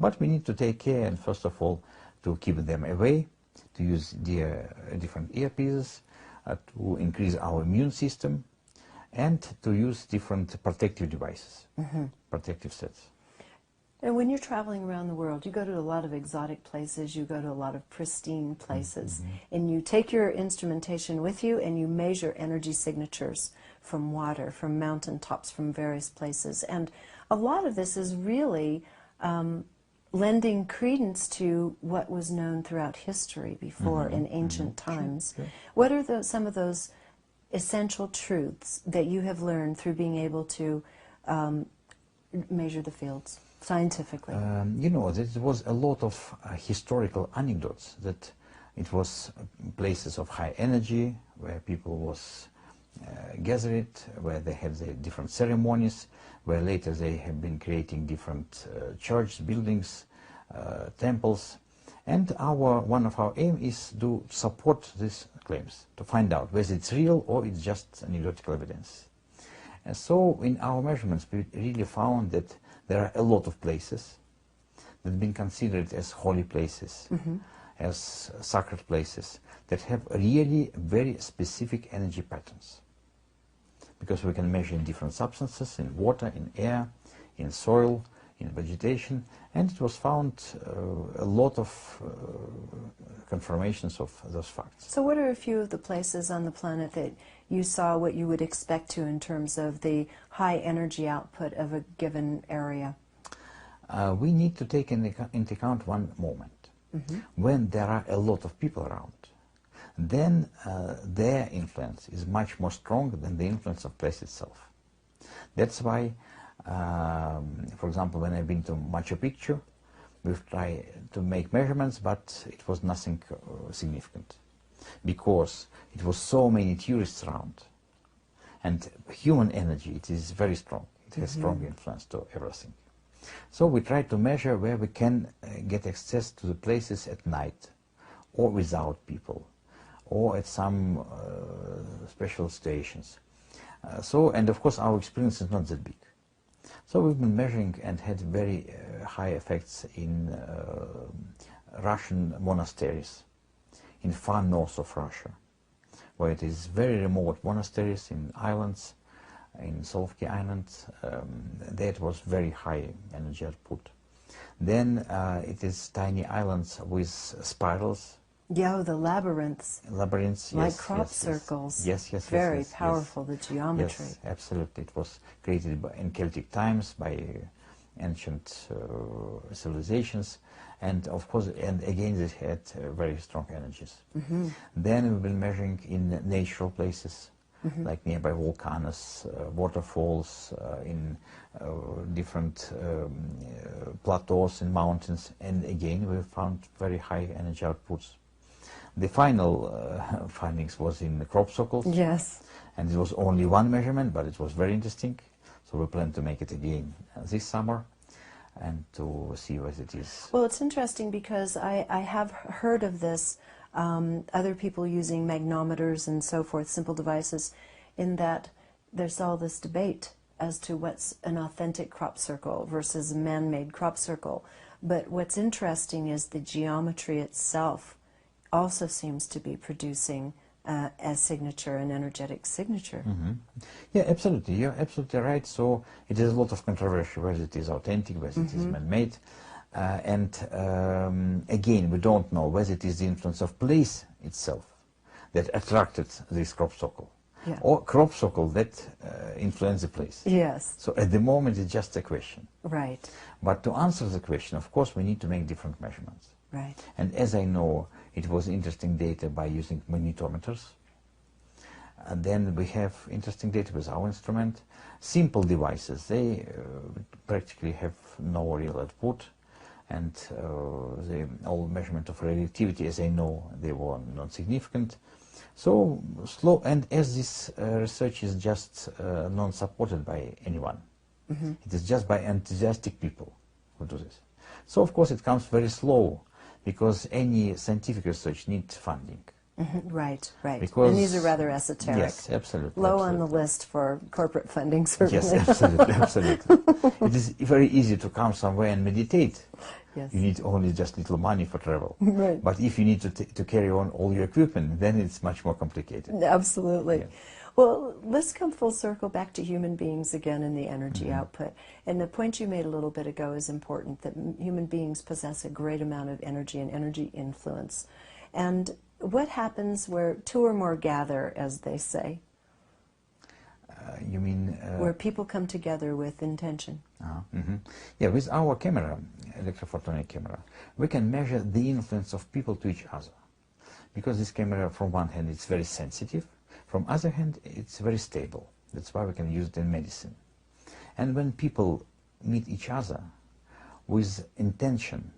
But we need to take care, and first of all, to keep them away, to use the different earpieces, to increase our immune system, and to use different protective devices, protective sets. And when you're traveling around the world, you go to a lot of exotic places, you go to a lot of pristine places, and you take your instrumentation with you and you measure energy signatures from water, from mountaintops, from various places. And a lot of this is really lending credence to what was known throughout history before in ancient times. Sure. What are some of those essential truths that you have learned through being able to measure the fields scientifically? You know, there was a lot of historical anecdotes that it was places of high energy where people was gathered, where they had their different ceremonies, where later they have been creating different church buildings, temples. And one of our aim is to support these claims, to find out whether it's real or it's just anecdotal evidence. And so in our measurements we really found that there are a lot of places that have been considered as holy places, as sacred places, that have really very specific energy patterns. Because we can measure in different substances, in water, in air, in soil, in vegetation, and it was found a lot of confirmations of those facts. So what are a few of the places on the planet that you saw what you would expect to in terms of the high energy output of a given area? We need to take into account one moment. When there are a lot of people around, then their influence is much more strong than the influence of place itself. That's why, for example, when I've been to Machu Picchu, we've tried to make measurements, but it was nothing significant, because it was so many tourists around, and human energy, it is very strong. It has strong influence to everything. So we try to measure where we can get access to the places at night, or without people, or at some special stations. And of course our experience is not that big. So we've been measuring and had very high effects in Russian monasteries, in far north of Russia, where it is very remote monasteries in islands, in Solovki Islands. There it was very high energy output. Then it is tiny islands with spirals. Yeah, the labyrinths. Labyrinths, like yes, crop yes, circles. Yes, yes, very yes, powerful, the geometry. Yes, absolutely. It was created in Celtic times by ancient civilizations, and of course, and again, they had very strong energies. Then we've been measuring in natural places, like nearby volcanoes, waterfalls, in different plateaus in mountains, and again, we found very high energy outputs. The final findings was in the crop circles. Yes. And it was only one measurement, but it was very interesting. So we plan to make it again this summer and to see what it is. Well, it's interesting because I have heard of this, other people using magnometers and so forth, simple devices, in that there's all this debate as to what's an authentic crop circle versus a man-made crop circle. But what's interesting is the geometry itself also seems to be producing a signature, an energetic signature. Yeah, absolutely. You're absolutely right. So it is a lot of controversy whether it is authentic, whether it is man-made. Again, we don't know whether it is the influence of place itself that attracted this crop circle, or crop circle that influenced the place. Yes. So at the moment it's just a question. Right. But to answer the question, of course, we need to make different measurements. Right. And as I know, it was interesting data by using magnetometers. And then we have interesting data with our instrument. Simple devices, they practically have no real output. And the all measurement of relativity, as I know, they were not significant. So slow, and as this research is just non-supported by anyone, it is just by enthusiastic people who do this. So of course it comes very slow, because any scientific research needs funding. Right, right. Because, and these are rather esoteric. Yes, absolutely. Low on the list for corporate funding, certainly. Yes, absolutely, absolutely. It is very easy to come somewhere and meditate. Yes. You need only just little money for travel. Right. But if you need to carry on all your equipment, then it's much more complicated. Absolutely. Yes. Well, let's come full circle back to human beings again and the energy output. And the point you made a little bit ago is important, that human beings possess a great amount of energy and energy influence. And what happens where two or more gather, as they say? You mean... where people come together with intention. Yeah, with our camera, electrophotonic camera, we can measure the influence of people to each other. Because this camera, from one hand, it's very sensitive, from other hand, it's very stable. That's why we can use it in medicine. And when people meet each other with intention,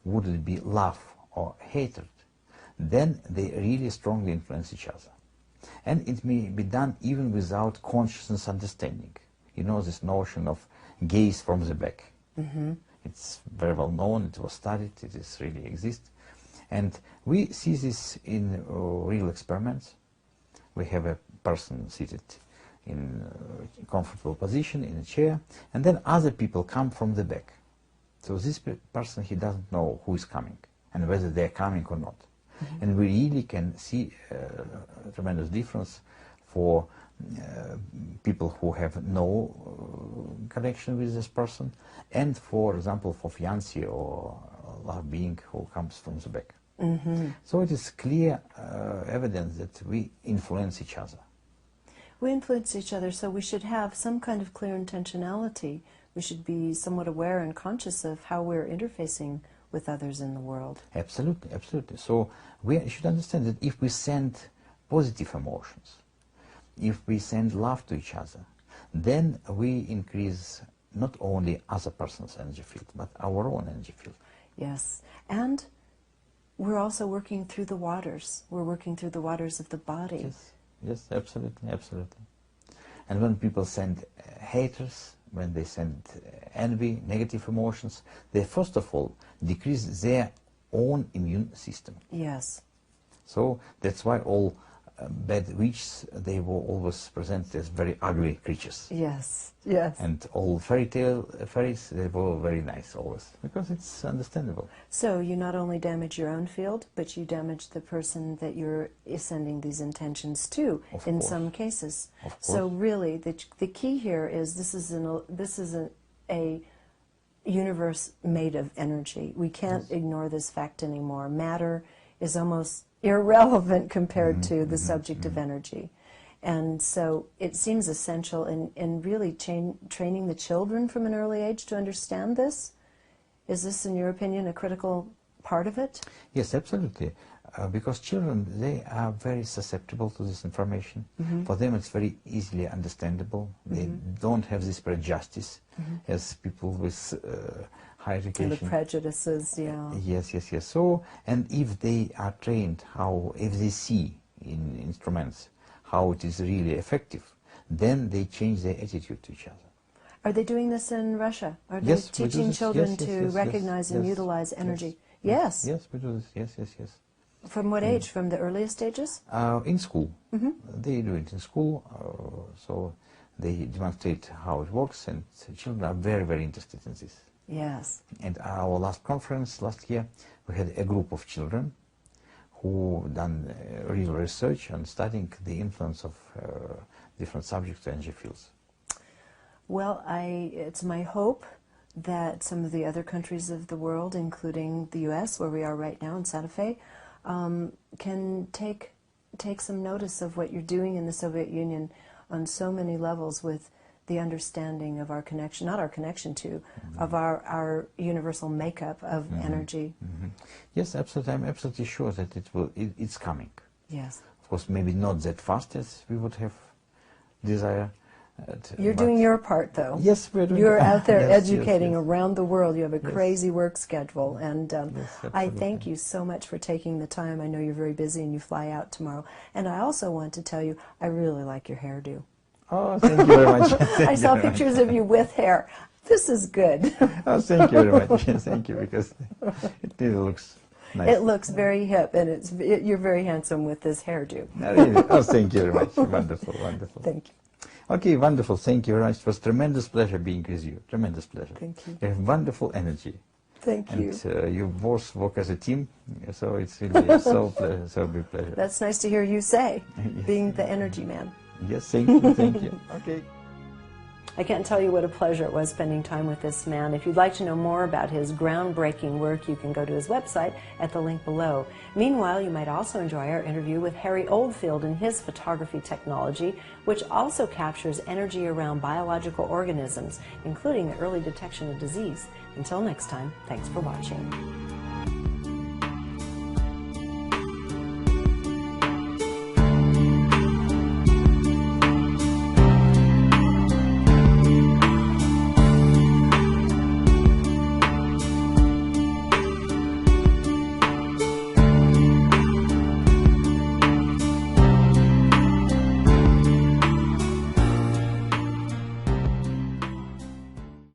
would it be love or hatred, then they really strongly influence each other. And it may be done even without consciousness understanding. You know this notion of gaze from the back. It's very well known, it was studied, it is really exists. And we see this in real experiments. We have a person seated in a comfortable position in a chair, and then other people come from the back. So this person, he doesn't know who is coming and whether they're coming or not. And we really can see a tremendous difference for people who have no connection with this person, and for example for fiancé or love being who comes from the back. So it is clear evidence that we influence each other. We influence each other, so we should have some kind of clear intentionality. We should be somewhat aware and conscious of how we're interfacing with others in the world. Absolutely, absolutely. So we should understand that if we send positive emotions, if we send love to each other, then we increase not only other person's energy field, but our own energy field. Yes, and we're also working through the waters. We're working through the waters of the body. Yes, yes, absolutely, absolutely. And when people send haters, when they send envy, negative emotions, they first of all decrease their own immune system. Yes. So that's why all bad witches, they were always presented as very ugly creatures. Yes, yes. And all fairies, they were very nice always, because it's understandable. So you not only damage your own field, but you damage the person that you're sending these intentions to, in some cases. Of course. So really, the key here is this is a universe made of energy. We can't ignore this fact anymore. Matter is almost irrelevant compared to the subject of energy. And so it seems essential in really training the children from an early age to understand this. Is this, in your opinion, a critical part of it? Yes, absolutely. Because children, they are very susceptible to this information. For them it's very easily understandable. They don't have this prejudice as people with high education. And the prejudices, yeah. Yes, yes, yes. So, and if they are trained, if they see in instruments how it is really effective, then they change their attitude to each other. Are they doing this in Russia? Are they teaching children to recognize and utilize energy? Yes. Yes, we do this. Yes, yes, yes. From what age? From the earliest stages? In school. They do it in school, so they demonstrate how it works, and children are very, very interested in this. Yes. And our last conference last year, we had a group of children who done real research on studying the influence of different subjects to energy fields. Well, it's my hope that some of the other countries of the world, including the U.S., where we are right now in Santa Fe, can take some notice of what you're doing in the Soviet Union on so many levels, with the understanding of our connection, not our connection to, of our universal makeup of energy. Yes, absolutely. I'm absolutely sure that it's coming. Yes. Of course, maybe not that fast as we would have desire. You're doing your part, though. Yes, we're doing. You're out there yes, educating yes, yes. around the world. You have a crazy work schedule, and Yes, I thank you so much for taking the time. I know you're very busy and you fly out tomorrow. And I also want to tell you, I really like your hairdo. Oh, thank you very much. I saw pictures of you with hair. This is good. Oh, thank you very much. Thank you, because it really looks nice. It looks very hip, and you're very handsome with this hairdo. Really? Oh, thank you very much. Wonderful, wonderful. Thank you. Okay, wonderful. Thank you very much. It was a tremendous pleasure being with you. Tremendous pleasure. Thank you. You have wonderful energy. Thank you. And you both work as a team, so it's really so big pleasure. That's nice to hear you say, being the energy man. Yes, thank you, thank you. Okay. I can't tell you what a pleasure it was spending time with this man. If you'd like to know more about his groundbreaking work, you can go to his website at the link below. Meanwhile, you might also enjoy our interview with Harry Oldfield and his photography technology, which also captures energy around biological organisms, including the early detection of disease. Until next time, thanks for watching.